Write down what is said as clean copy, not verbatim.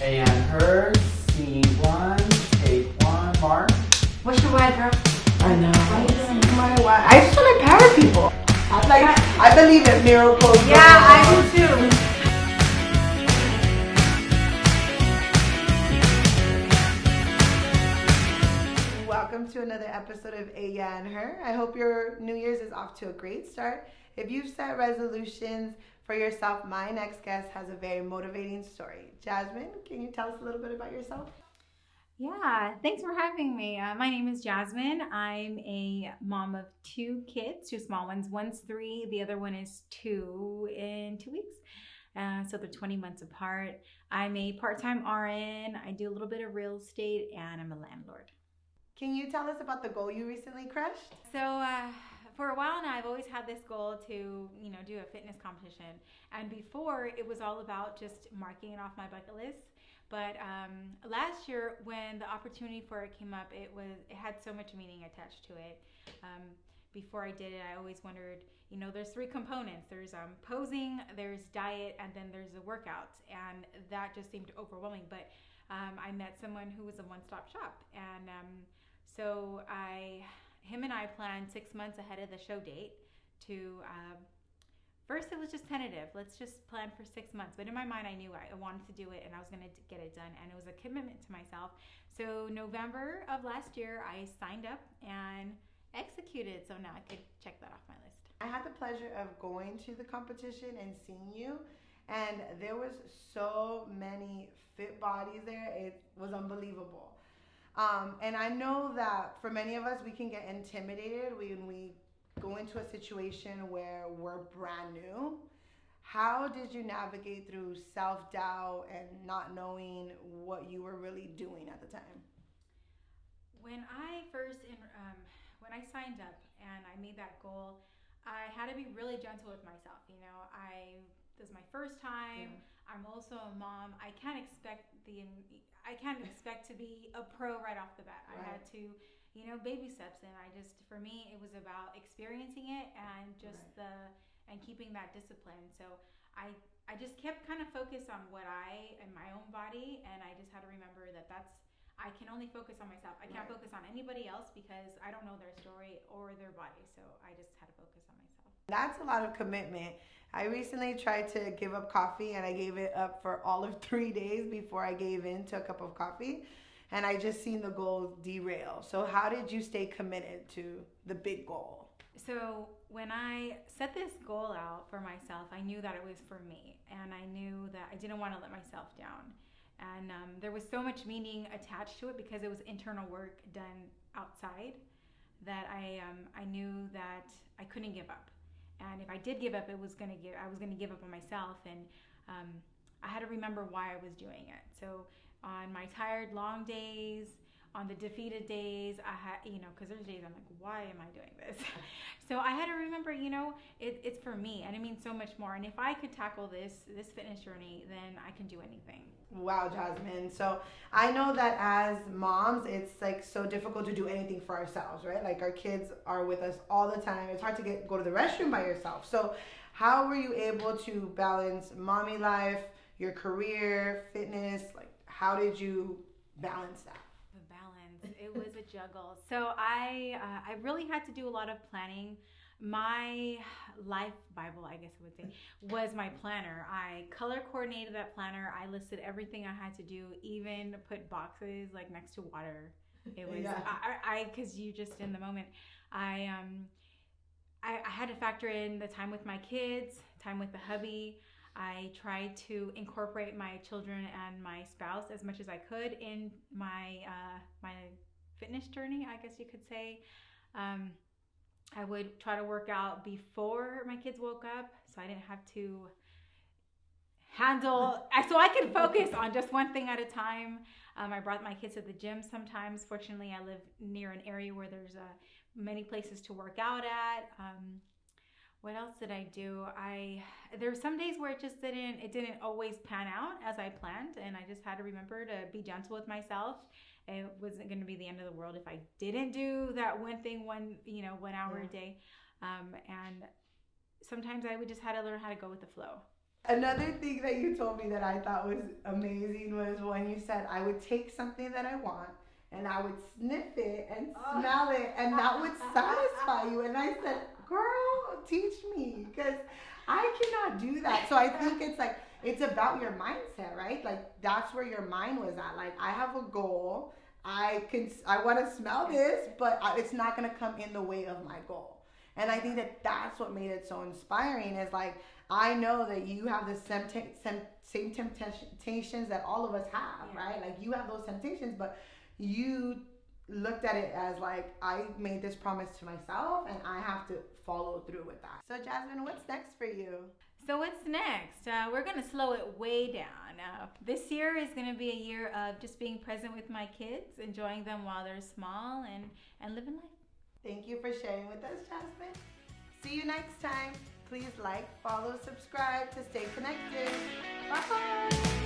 And her, scene one, take one, Mark. What's your why, girl? I know. My why? I just want to empower people. I believe in miracles. Yeah, I do too. Welcome to another episode of Aya and Her. I hope your New Year's is off to a great start. If you've set resolutions for yourself, my next guest has a very motivating story. Jasmine, can you tell us a little bit about yourself? Yeah, thanks for having me. My name is Jasmine. I'm a mom of two kids, two small ones. One's 3, the other one is 2 in 2 weeks. So they're 20 months apart. I'm a part-time RN. I do a little bit of real estate, and I'm a landlord. Can you tell us about the goal you recently crushed? So for a while now, I've always had this goal to, do a fitness competition. And before, it was all about just marking it off my bucket list. But last year, when the opportunity for it came up, it had so much meaning attached to it. Before I did it, I always wondered, there's 3 components. There's posing, there's diet, and then there's the workouts. And that just seemed overwhelming. But I met someone who was a one-stop shop. And so him and I planned 6 months ahead of the show date to first, it was just tentative. Let's just plan for 6 months. But in my mind, I knew I wanted to do it and I was going to get it done. And it was a commitment to myself. So November of last year, I signed up and executed. So now I could check that off my list. I had the pleasure of going to the competition and seeing you. And there was so many fit bodies there. It was unbelievable. And I know that for many of us, we can get intimidated when we go into a situation where we're brand new. How did you navigate through self-doubt and not knowing what you were really doing at the time? When I when I signed up and I made that goal, I had to be really gentle with myself. This is my first time. Yeah. I'm also a mom. I can't expect to be a pro right off the bat. Right. I had to, baby steps. And for me, it was about experiencing it and just and keeping that discipline. So I just kept kind of focused on what in my own body. And I just had to remember I can only focus on myself. I can't focus on anybody else because I don't know their story or their body. So I just had to focus on myself. That's a lot of commitment. I recently tried to give up coffee and I gave it up for all of 3 days before I gave in to a cup of coffee. And I just seen the goal derail. So how did you stay committed to the big goal? So when I set this goal out for myself, I knew that it was for me. And I knew that I didn't want to let myself down. And there was so much meaning attached to it because it was internal work done outside that I knew that I couldn't give up. And if I did give up, I was going to give up on myself. And I had to remember why I was doing it. So on my tired, long days, on the defeated days, I had, because there's days I'm like, why am I doing this? So I had to remember, it's for me and it means so much more. And if I could tackle this fitness journey, then I can do anything. Wow, Jasmine. So I know that as moms, it's like so difficult to do anything for ourselves, right? Like our kids are with us all the time. It's hard to go to the restroom by yourself. So how were you able to balance mommy life, your career, fitness? Like how did you balance that? It was a juggle. So I really had to do a lot of planning. My life Bible, I guess I would say, was my planner. I color coordinated that planner. I listed everything I had to do, even put boxes like next to water. It was because you just in the moment. I had to factor in the time with my kids, time with the hubby. I tried to incorporate my children and my spouse as much as I could in my fitness journey, I guess you could say. I would try to work out before my kids woke up so I didn't have to so I could focus on just one thing at a time. I brought my kids to the gym sometimes. Fortunately, I live near an area where there's many places to work out at. What else did I do? There were some days where it didn't always pan out as I planned, and I just had to remember to be gentle with myself. It wasn't going to be the end of the world if I didn't do that one thing 1 hour a day. And sometimes I would just have to learn how to go with the flow. Another thing that you told me that I thought was amazing was when you said I would take something that I want and I would sniff it and smell it and that would satisfy you. And I said, girl, teach me because I cannot do that. So I think it's like, it's about your mindset, right? Like that's where your mind was at. Like I have a goal. I want to smell this, but it's not going to come in the way of my goal. And I think that that's what made it so inspiring is like, I know that you have the same temptations that all of us have, right? Like you have those temptations, but you looked at it as like, I made this promise to myself and I have to follow through with that. So Jasmine, what's next for you? So what's next? We're going to slow it way down. This year is going to be a year of just being present with my kids, enjoying them while they're small and living life. Thank you for sharing with us, Jasmine. See you next time. Please like, follow, subscribe to stay connected. Bye.